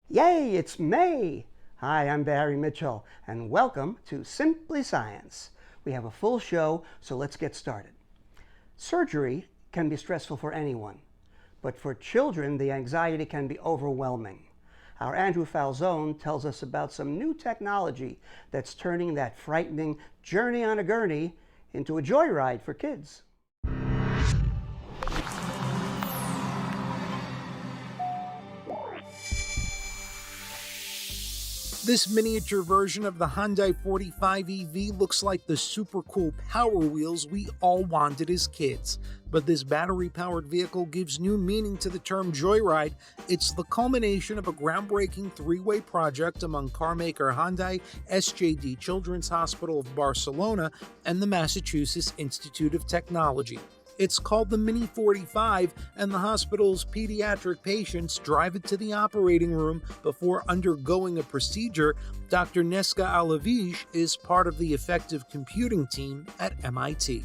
Yay, it's May! Hi, I'm Barry Mitchell, and welcome to Simply Science. We have a full show, so let's get started. Surgery can be stressful for anyone, but for children, the anxiety can be overwhelming. Our Andrew Falzone tells us about some new technology that's turning that frightening journey on a gurney into a joyride for kids. This miniature version of the Hyundai 45 EV looks like the super cool Power Wheels we all wanted as kids. But this battery-powered vehicle gives new meaning to the term joyride. It's the culmination of a groundbreaking three-way project among carmaker Hyundai, SJD Children's Hospital of Barcelona, and the Massachusetts Institute of Technology. It's called the Mini 45, and the hospital's pediatric patients drive it to the operating room before undergoing a procedure. Dr. Neska Alavish is part of the effective computing team at MIT.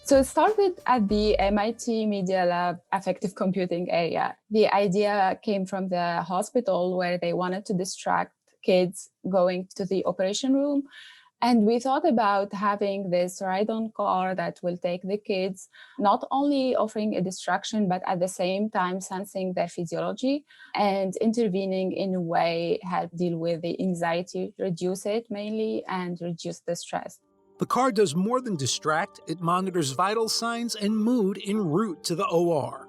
So it started at the MIT Media Lab affective computing area. The idea came from the hospital where they wanted to distract kids going to the operation room. And we thought about having this ride-on car that will take the kids, not only offering a distraction, but at the same time sensing their physiology and intervening in a way help deal with the anxiety, reduce it mainly, and reduce the stress. The car does more than distract. It monitors vital signs and mood en route to the OR.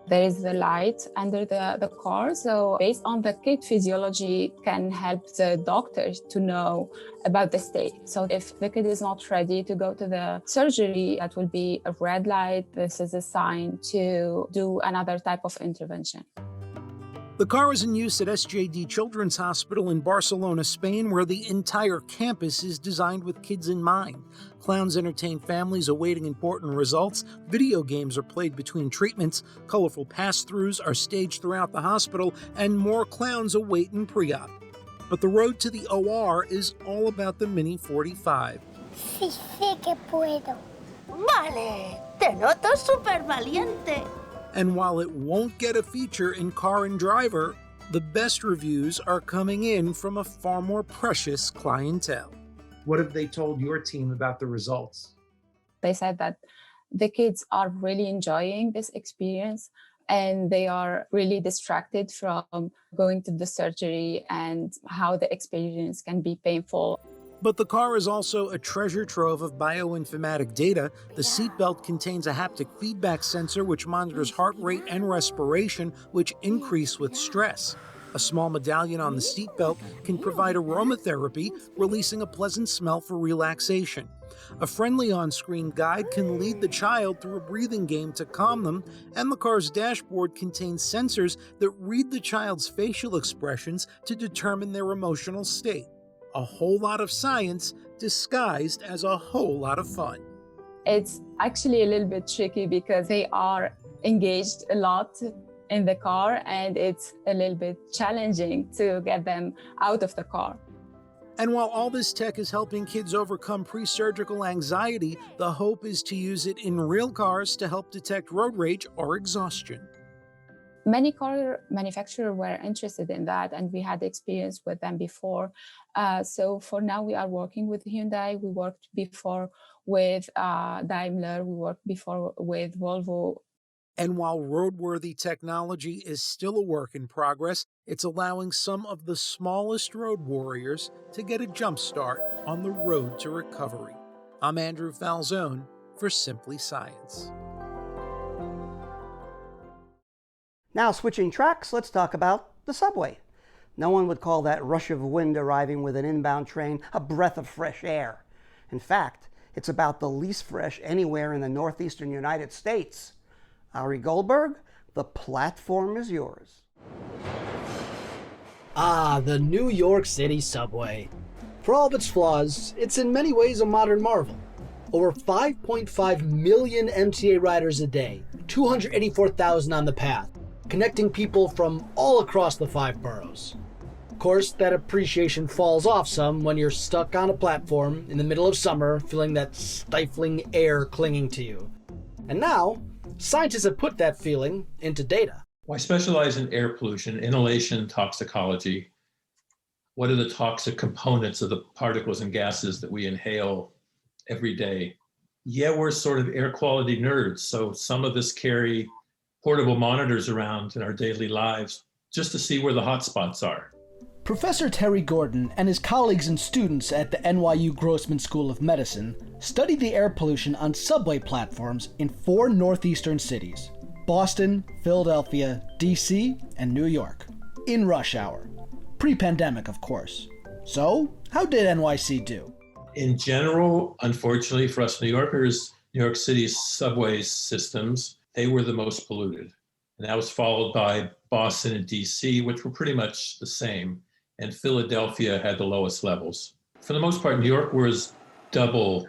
There is the light under the car, so based on the kid physiology can help the doctor to know about the state. So if the kid is not ready to go to the surgery, that will be a red light. This is a sign to do another type of intervention. The car is in use at SJD Children's Hospital in Barcelona, Spain, where the entire campus is designed with kids in mind. Clowns entertain families awaiting important results, video games are played between treatments, colorful pass-throughs are staged throughout the hospital, and more clowns await in pre-op. But the road to the OR is all about the Mini 45. Sí sé que puedo. Vale, te noto súper valiente. And while it won't get a feature in Car and Driver, the best reviews are coming in from a far more precious clientele. What have they told your team about the results? They said that the kids are really enjoying this experience and they are really distracted from going to the surgery and how the experience can be painful. But the car is also a treasure trove of bioinformatic data. The seatbelt contains a haptic feedback sensor which monitors heart rate and respiration, which increase with stress. A small medallion on the seatbelt can provide aromatherapy, releasing a pleasant smell for relaxation. A friendly on-screen guide can lead the child through a breathing game to calm them, and the car's dashboard contains sensors that read the child's facial expressions to determine their emotional state. A whole lot of science disguised as a whole lot of fun. It's actually a little bit tricky because they are engaged a lot in the car and it's a little bit challenging to get them out of the car. And while all this tech is helping kids overcome pre-surgical anxiety, the hope is to use it in real cars to help detect road rage or exhaustion. Many car manufacturers were interested in that, and we had experience with them before. So for now, we are working with Hyundai. We worked before with Daimler. We worked before with Volvo. And while roadworthy technology is still a work in progress, it's allowing some of the smallest road warriors to get a jump start on the road to recovery. I'm Andrew Falzone for Simply Science. Now, switching tracks, let's talk about the subway. No one would call that rush of wind arriving with an inbound train a breath of fresh air. In fact, it's about the least fresh anywhere in the northeastern United States. Ari Goldberg, the platform is yours. The New York City subway. For all of its flaws, it's in many ways a modern marvel. Over 5.5 million MTA riders a day, 284,000 on the path. connecting people from all across the 5 boroughs. Of course, that appreciation falls off some when you're stuck on a platform in the middle of summer feeling that stifling air clinging to you. And now, scientists have put that feeling into data. Well, I specialize in air pollution, inhalation toxicology. What are the toxic components of the particles and gases that we inhale every day? Yeah, we're sort of air quality nerds, so some of us carry portable monitors around in our daily lives just to see where the hot spots are. Professor Terry Gordon and his colleagues and students at the NYU Grossman School of Medicine studied the air pollution on subway platforms in 4 northeastern cities: Boston, Philadelphia, DC, and New York, in rush hour. Pre-pandemic, of course. So, how did NYC do? In general, unfortunately for us New Yorkers, New York City's subway systems, they were the most polluted. And that was followed by Boston and DC, which were pretty much the same. And Philadelphia had the lowest levels. For the most part, New York was double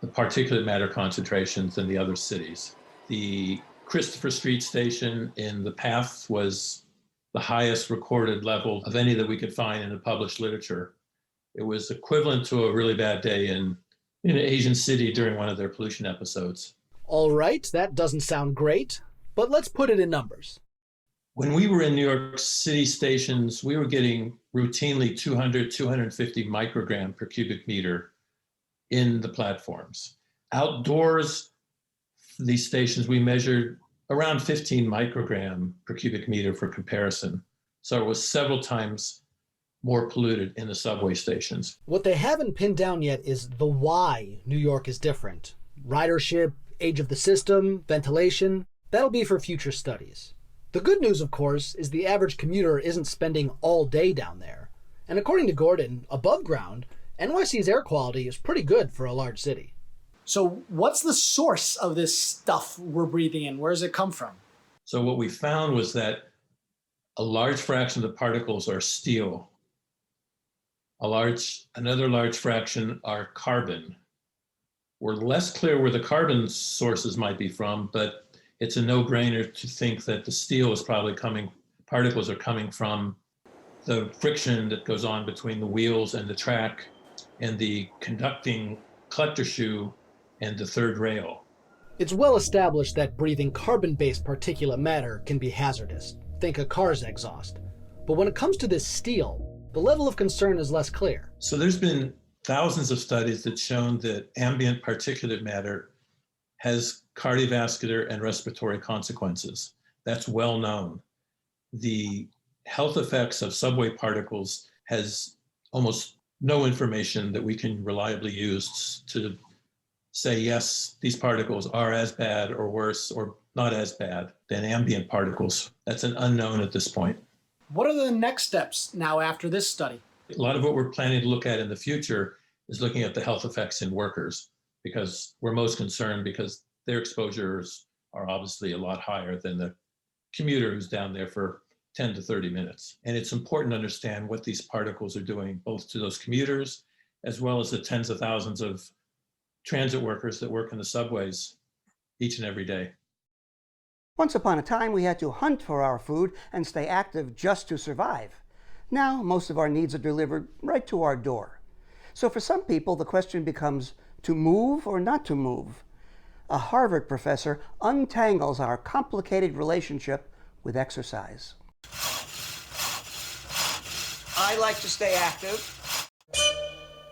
the particulate matter concentrations than the other cities. The Christopher Street station in the Path was the highest recorded level of any that we could find in the published literature. It was equivalent to a really bad day in an Asian city during one of their pollution episodes. All right, that doesn't sound great, but let's put it in numbers. When we were in New York City stations, we were getting routinely 200, 250 microgram per cubic meter in the platforms. Outdoors, these stations, we measured around 15 microgram per cubic meter for comparison. So it was several times more polluted in the subway stations. What they haven't pinned down yet is the why New York is different. Ridership, age of the system, ventilation, that'll be for future studies. The good news, of course, is the average commuter isn't spending all day down there. And according to Gordon, above ground, NYC's air quality is pretty good for a large city. So what's the source of this stuff we're breathing in? Where does it come from? So what we found was that a large fraction of the particles are steel. Another large fraction are carbon. We're less clear where the carbon sources might be from, but it's a no-brainer to think that the steel is probably particles are coming from the friction that goes on between the wheels and the track and the conducting collector shoe and the third rail. It's well established that breathing carbon-based particulate matter can be hazardous. Think a car's exhaust. But when it comes to this steel, the level of concern is less clear. So there's been thousands of studies that shown that ambient particulate matter has cardiovascular and respiratory consequences. That's well known. The health effects of subway particles has almost no information that we can reliably use to say, yes, these particles are as bad or worse or not as bad than ambient particles. That's an unknown at this point. What are the next steps now after this study? A lot of what we're planning to look at in the future is looking at the health effects in workers, because we're most concerned because their exposures are obviously a lot higher than the commuter who's down there for 10 to 30 minutes. And it's important to understand what these particles are doing, both to those commuters, as well as the tens of thousands of transit workers that work in the subways each and every day. Once upon a time, we had to hunt for our food and stay active just to survive. Now, most of our needs are delivered right to our door. So for some people, the question becomes to move or not to move. A Harvard professor untangles our complicated relationship with exercise. I like to stay active.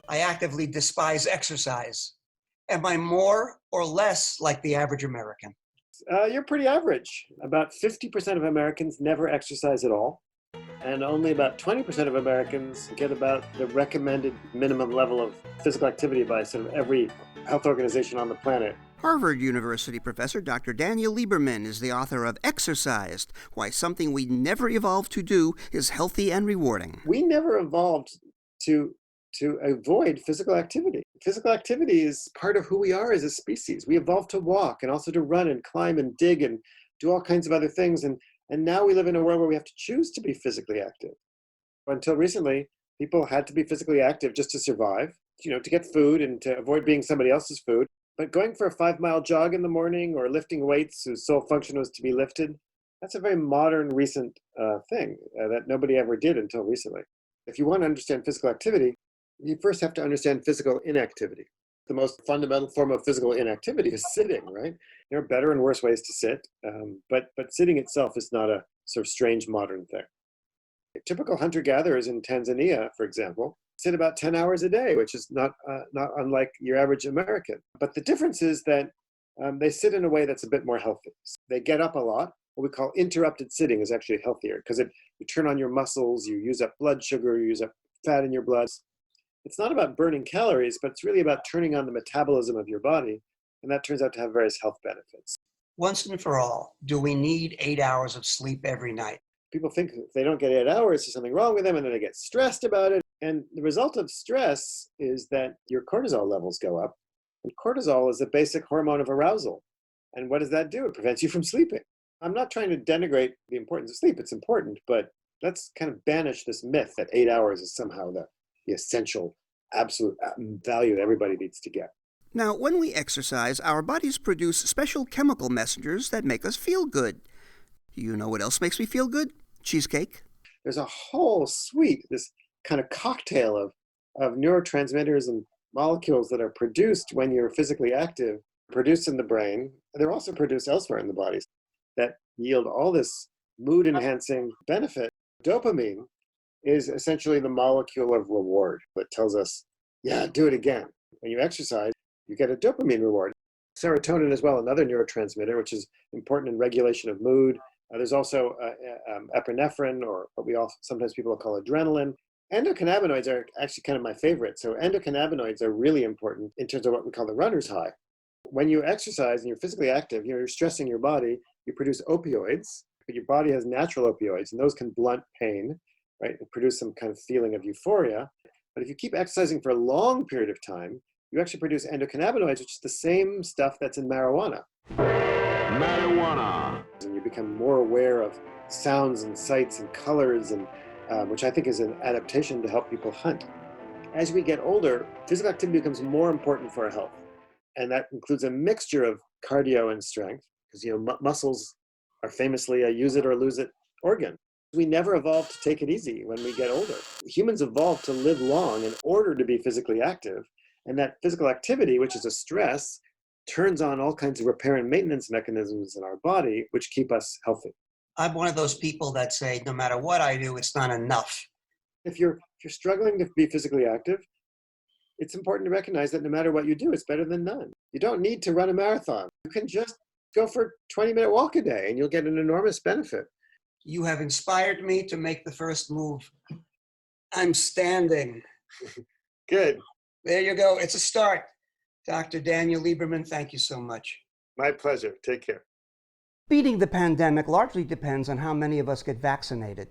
I actively despise exercise. Am I more or less like the average American? You're pretty average. About 50% of Americans never exercise at all, and only about 20% of Americans get about the recommended minimum level of physical activity by sort of every health organization on the planet. Harvard University professor Dr. Daniel Lieberman is the author of Exercised, Why Something We Never Evolved to Do is Healthy and Rewarding. We never evolved to avoid physical activity. Physical activity is part of who we are as a species. We evolved to walk and also to run and climb and dig and do all kinds of other things. And now we live in a world where we have to choose to be physically active. Until recently, people had to be physically active just to survive, to get food and to avoid being somebody else's food. But going for a 5-mile jog in the morning or lifting weights whose sole function was to be lifted, That's a very modern, recent thing that nobody ever did until recently. If you want to understand physical activity, you first have to understand physical inactivity. The most fundamental form of physical inactivity is sitting, right? There are better and worse ways to sit, but sitting itself is not a sort of strange modern thing. Typical hunter-gatherers in Tanzania, for example, sit about 10 hours a day, which is not unlike your average American. But the difference is that they sit in a way that's a bit more healthy. They get up a lot. What we call interrupted sitting is actually healthier because you turn on your muscles, you use up blood sugar, you use up fat in your blood. It's not about burning calories, but it's really about turning on the metabolism of your body. And that turns out to have various health benefits. Once and for all, do we need 8 hours of sleep every night? People think if they don't get 8 hours, there's something wrong with them, and then they get stressed about it. And the result of stress is that your cortisol levels go up. And cortisol is a basic hormone of arousal. And what does that do? It prevents you from sleeping. I'm not trying to denigrate the importance of sleep. It's important, but let's kind of banish this myth that 8 hours is somehow the essential, absolute value that everybody needs to get. Now, when we exercise, our bodies produce special chemical messengers that make us feel good. Do you know what else makes me feel good? Cheesecake. There's a whole suite, this kind of cocktail of neurotransmitters and molecules that are produced when you're physically active, produced in the brain. They're also produced elsewhere in the body that yield all this mood-enhancing benefit. Dopamine is essentially the molecule of reward that tells us, yeah, do it again. When you exercise, you get a dopamine reward. Serotonin as well, another neurotransmitter, which is important in regulation of mood. There's also epinephrine, or what sometimes people call adrenaline. Endocannabinoids are actually kind of my favorite. So endocannabinoids are really important in terms of what we call the runner's high. When you exercise and you're physically active, you're stressing your body, you produce opioids, but your body has natural opioids, and those can blunt pain, right, and produce some kind of feeling of euphoria. But if you keep exercising for a long period of time, you actually produce endocannabinoids, which is the same stuff that's in marijuana. Marijuana. And you become more aware of sounds and sights and colors, and which I think is an adaptation to help people hunt. As we get older, physical activity becomes more important for our health. And that includes a mixture of cardio and strength, because muscles are famously a use it or lose it organ. We never evolved to take it easy when we get older. Humans evolved to live long in order to be physically active. And that physical activity, which is a stress, turns on all kinds of repair and maintenance mechanisms in our body, which keep us healthy. I'm one of those people that say, no matter what I do, it's not enough. If you're struggling to be physically active, it's important to recognize that no matter what you do, it's better than none. You don't need to run a marathon. You can just go for a 20-minute walk a day, and you'll get an enormous benefit. You have inspired me to make the first move. I'm standing. Good. There you go. It's a start. Dr. Daniel Lieberman, thank you so much. My pleasure. Take care. Beating the pandemic largely depends on how many of us get vaccinated,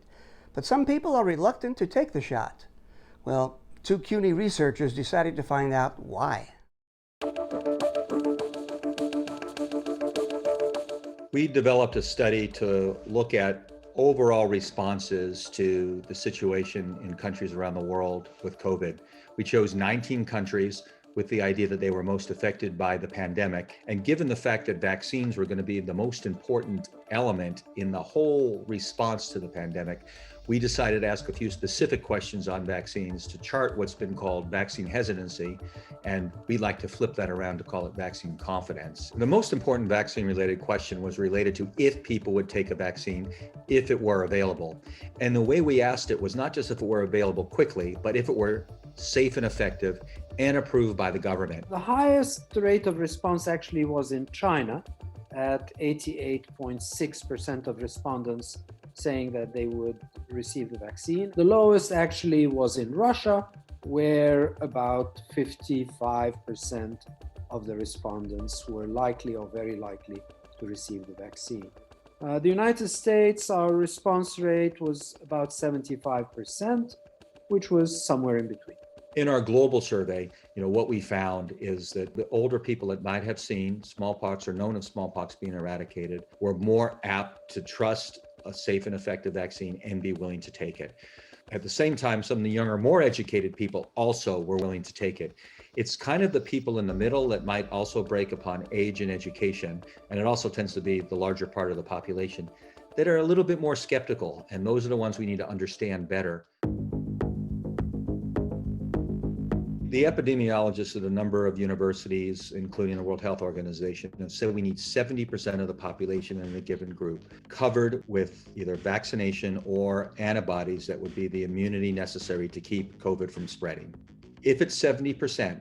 but some people are reluctant to take the shot. Well, two CUNY researchers decided to find out why. We developed a study to look at overall responses to the situation in countries around the world with COVID. We chose 19 countries with the idea that they were most affected by the pandemic. And given the fact that vaccines were going to be the most important element in the whole response to the pandemic, we decided to ask a few specific questions on vaccines to chart what's been called vaccine hesitancy, and we'd like to flip that around to call it vaccine confidence. The most important vaccine-related question was related to if people would take a vaccine if it were available. And the way we asked it was not just if it were available quickly, but if it were safe and effective and approved by the government. The highest rate of response actually was in China at 88.6% of respondents saying that they would receive the vaccine. The lowest actually was in Russia, where about 55% of the respondents were likely or very likely to receive the vaccine. The United States, our response rate was about 75%, which was somewhere in between. In our global survey, what we found is that the older people that might have seen smallpox or known of smallpox being eradicated were more apt to trust a safe and effective vaccine and be willing to take it. At the same time, some of the younger, more educated people also were willing to take it. It's kind of the people in the middle that might also break upon age and education, and it also tends to be the larger part of the population that are a little bit more skeptical, and those are the ones we need to understand better. The epidemiologists at a number of universities, including the World Health Organization, have said we need 70% of the population in a given group covered with either vaccination or antibodies that would be the immunity necessary to keep COVID from spreading. If it's 70%,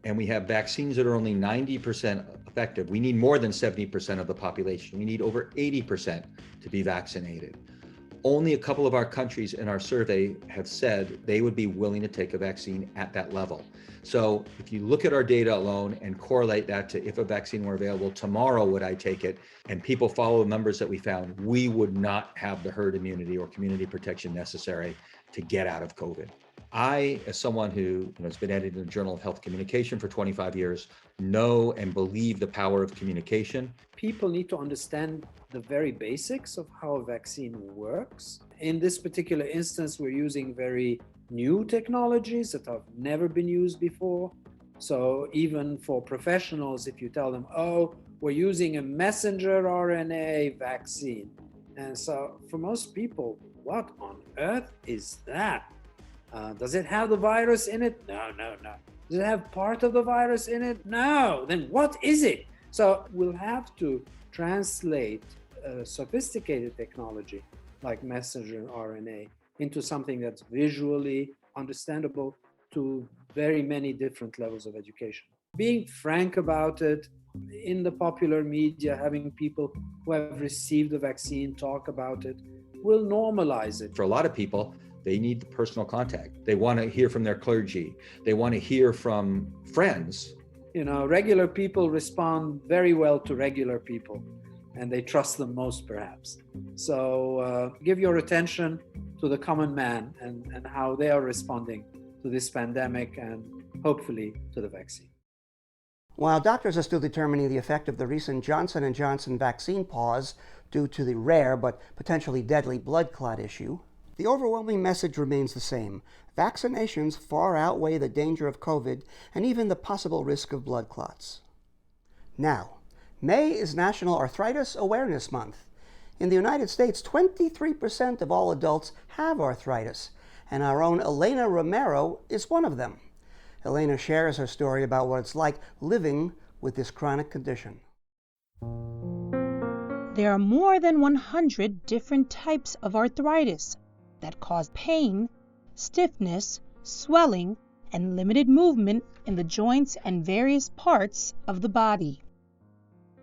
and we have vaccines that are only 90% effective, we need more than 70% of the population. We need over 80% to be vaccinated. Only a couple of our countries in our survey have said they would be willing to take a vaccine at that level. So if you look at our data alone and correlate that to if a vaccine were available tomorrow, would I take it? And people follow the numbers that we found, we would not have the herd immunity or community protection necessary to get out of COVID. I, as someone who has been editing the Journal of Health Communication for 25 years, know and believe the power of communication. People need to understand the very basics of how a vaccine works. In this particular instance, we're using very new technologies that have never been used before. So even for professionals, if you tell them, oh, we're using a messenger RNA vaccine. And so for most people, what on earth is that? Does it have the virus in it? No. Does it have part of the virus in it? No. Then what is it? So we'll have to translate sophisticated technology like messenger RNA into something that's visually understandable to very many different levels of education. Being frank about it in the popular media, having people who have received the vaccine talk about it, will normalize it. For a lot of people, they need the personal contact. They want to hear from their clergy. They want to hear from friends. You know, regular people respond very well to regular people, and they trust them most, perhaps. So give your attention to the common man and how they are responding to this pandemic and hopefully to the vaccine. While doctors are still determining the effect of the recent Johnson & Johnson vaccine pause due to the rare but potentially deadly blood clot issue, the overwhelming message remains the same. Vaccinations far outweigh the danger of COVID and even the possible risk of blood clots. Now, May is National Arthritis Awareness Month. In the United States, 23% of all adults have arthritis, and our own Elena Romero is one of them. Elena shares her story about what it's like living with this chronic condition. There are more than 100 different types of arthritis that cause pain, stiffness, swelling, and limited movement in the joints and various parts of the body.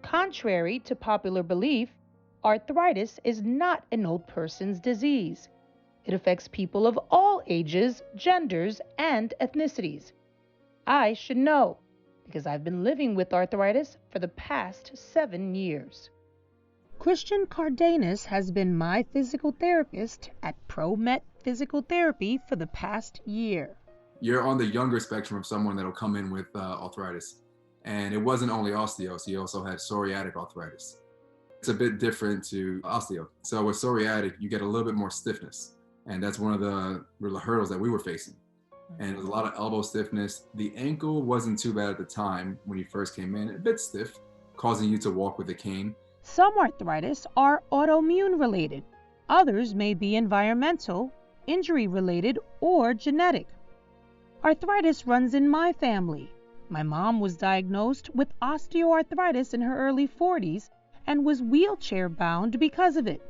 Contrary to popular belief, arthritis is not an old person's disease. It affects people of all ages, genders, and ethnicities. I should know, because I've been living with arthritis for the past 7 years. Christian Cardenas has been my physical therapist at ProMet Physical Therapy for the past year. You're on the younger spectrum of someone that'll come in with arthritis. And it wasn't only osteo, he also had psoriatic arthritis. It's a bit different to osteo. So with psoriatic, you get a little bit more stiffness. And that's one of the hurdles that we were facing. And it was a lot of elbow stiffness. The ankle wasn't too bad at the time when you first came in, a bit stiff, causing you to walk with a cane. Some arthritis are autoimmune related. Others may be environmental, injury related, or genetic. Arthritis runs in my family. My mom was diagnosed with osteoarthritis in her early 40s and was wheelchair bound because of it.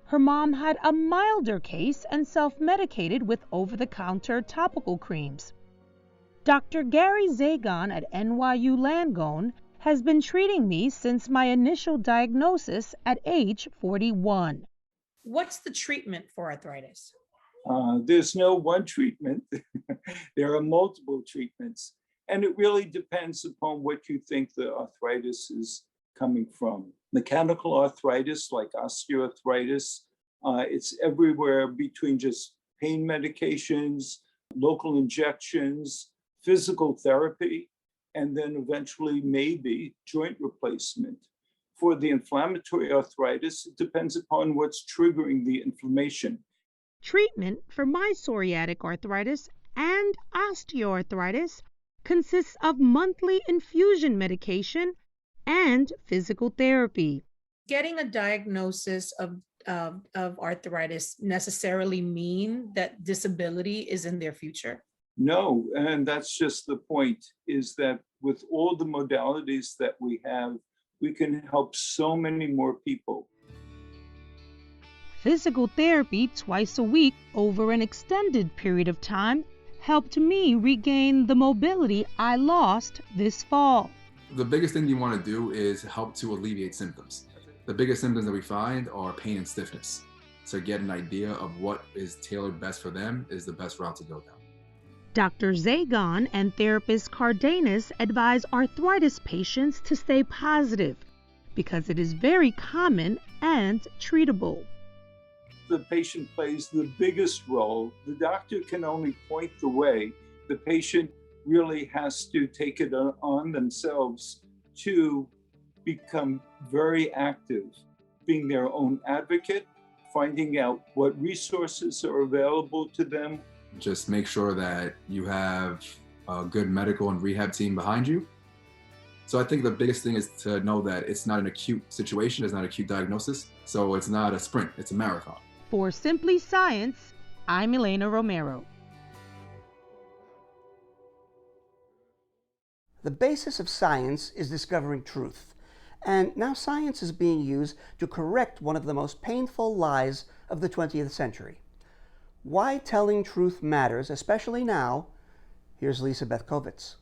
Her mom had a milder case and self-medicated with over-the-counter topical creams. Dr. Gary Zagon at NYU Langone has been treating me since my initial diagnosis at age 41. What's the treatment for arthritis? There's no one treatment. There are multiple treatments. And it really depends upon what you think the arthritis is coming from. Mechanical arthritis, like osteoarthritis, it's everywhere between just pain medications, local injections, physical therapy, and then eventually maybe joint replacement. For the inflammatory arthritis, it depends upon what's triggering the inflammation. Treatment for my psoriatic arthritis and osteoarthritis consists of monthly infusion medication and physical therapy. Getting a diagnosis of of arthritis necessarily mean that disability is in their future? No, and that's just the point, is that with all the modalities that we have, we can help so many more people. Physical therapy twice a week over an extended period of time helped me regain the mobility I lost this fall. The biggest thing you want to do is help to alleviate symptoms. The biggest symptoms that we find are pain and stiffness. So get an idea of what is tailored best for them is the best route to go down. Dr. Zagon and therapist Cardenas advise arthritis patients to stay positive because it is very common and treatable. The patient plays the biggest role. The doctor can only point the way. The patient really has to take it on themselves to become very active, being their own advocate, finding out what resources are available to them. Just make sure that you have a good medical and rehab team behind you. So I think the biggest thing is to know that it's not an acute situation, it's not an acute diagnosis. So it's not a sprint, it's a marathon. For Simply Science, I'm Elena Romero. The basis of science is discovering truth. And now science is being used to correct one of the most painful lies of the 20th century. Why telling truth matters, especially now, here's Lisa Bethkovitz.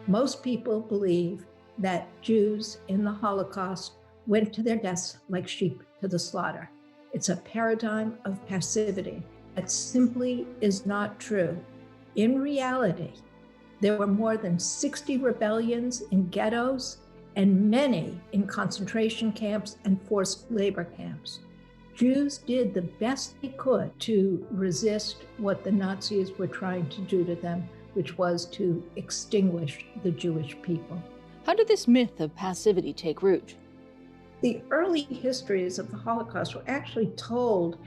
Most people believe that Jews in the Holocaust went to their deaths like sheep to the slaughter. It's a paradigm of passivity that simply is not true. In reality, there were more than 60 rebellions in ghettos and many in concentration camps and forced labor camps. Jews did the best they could to resist what the Nazis were trying to do to them, which was to extinguish the Jewish people. How did this myth of passivity take root? The early histories of the Holocaust were actually told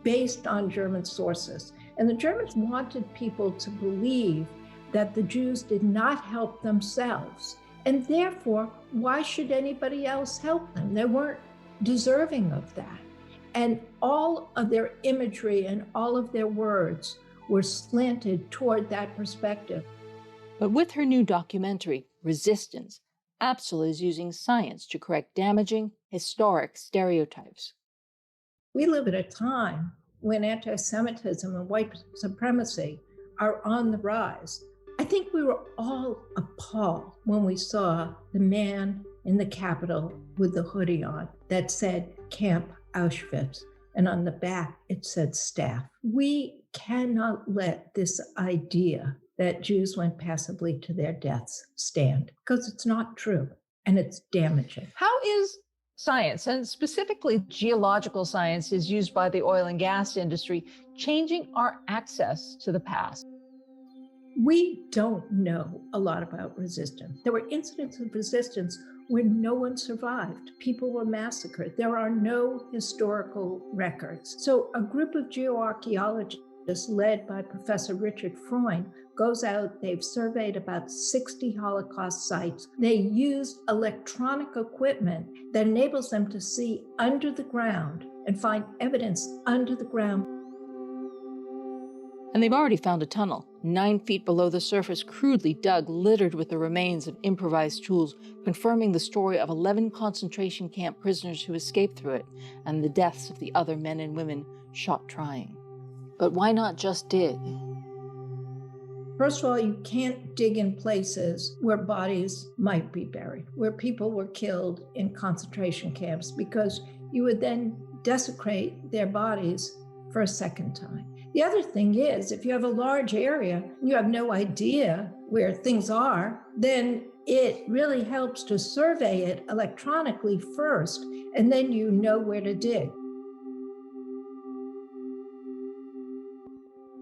based on German sources. And the Germans wanted people to believe that the Jews did not help themselves. And therefore, why should anybody else help them? They weren't deserving of that. And all of their imagery and all of their words were slanted toward that perspective. But with her new documentary, Resistance, APSL is using science to correct damaging, historic stereotypes. We live at a time when anti-Semitism and white supremacy are on the rise. I think we were all appalled when we saw the man in the Capitol with the hoodie on that said Camp Auschwitz, and on the back it said staff. We cannot let this idea that Jews went passively to their deaths stand, because it's not true and it's damaging. How is science, and specifically geological science, is used by the oil and gas industry, changing our access to the past? We don't know a lot about resistance. There were incidents of resistance where no one survived. People were massacred. There are no historical records. So a group of geoarchaeologists led by Professor Richard Freund goes out. They've surveyed about 60 Holocaust sites. They used electronic equipment that enables them to see under the ground and find evidence under the ground. And they've already found a tunnel, 9 feet below the surface, crudely dug, littered with the remains of improvised tools, confirming the story of 11 concentration camp prisoners who escaped through it, and the deaths of the other men and women shot trying. But why not just dig? First of all, you can't dig in places where bodies might be buried, where people were killed in concentration camps, because you would then desecrate their bodies for a second time. The other thing is, if you have a large area, and you have no idea where things are, then it really helps to survey it electronically first, and then you know where to dig.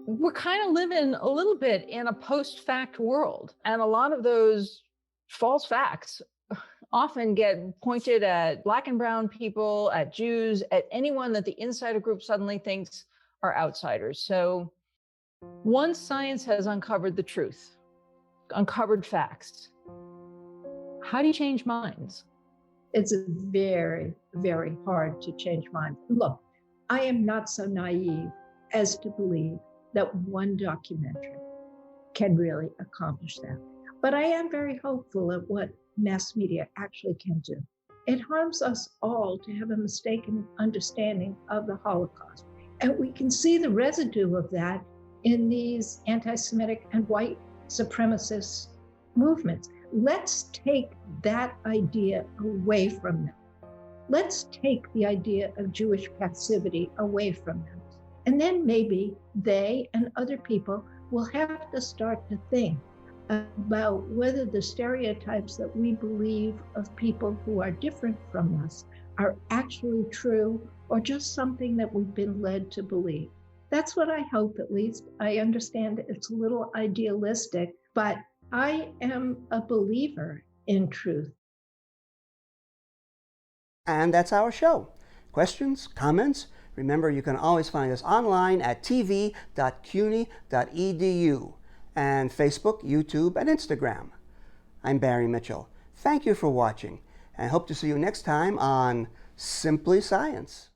We're kind of living a little bit in a post-fact world, and a lot of those false facts often get pointed at Black and brown people, at Jews, at anyone that the insider group suddenly thinks are outsiders. So once science has uncovered the truth, uncovered facts, How do you change minds? It's very, very hard to change minds. Look, I am not so naive as to believe that one documentary can really accomplish that. But I am very hopeful at what mass media actually can do. It harms us all to have a mistaken understanding of the Holocaust. And we can see the residue of that in these anti-Semitic and white supremacist movements. Let's take that idea away from them. Let's take the idea of Jewish passivity away from them. And then maybe they and other people will have to start to think about whether the stereotypes that we believe of people who are different from us are actually true or just something that we've been led to believe. That's what I hope, at least. I understand it's a little idealistic, but I am a believer in truth. And that's our show. Questions, comments? Remember, you can always find us online at tv.cuny.edu and Facebook, YouTube, and Instagram. I'm Barry Mitchell. Thank you for watching, and hope to see you next time on Simply Science.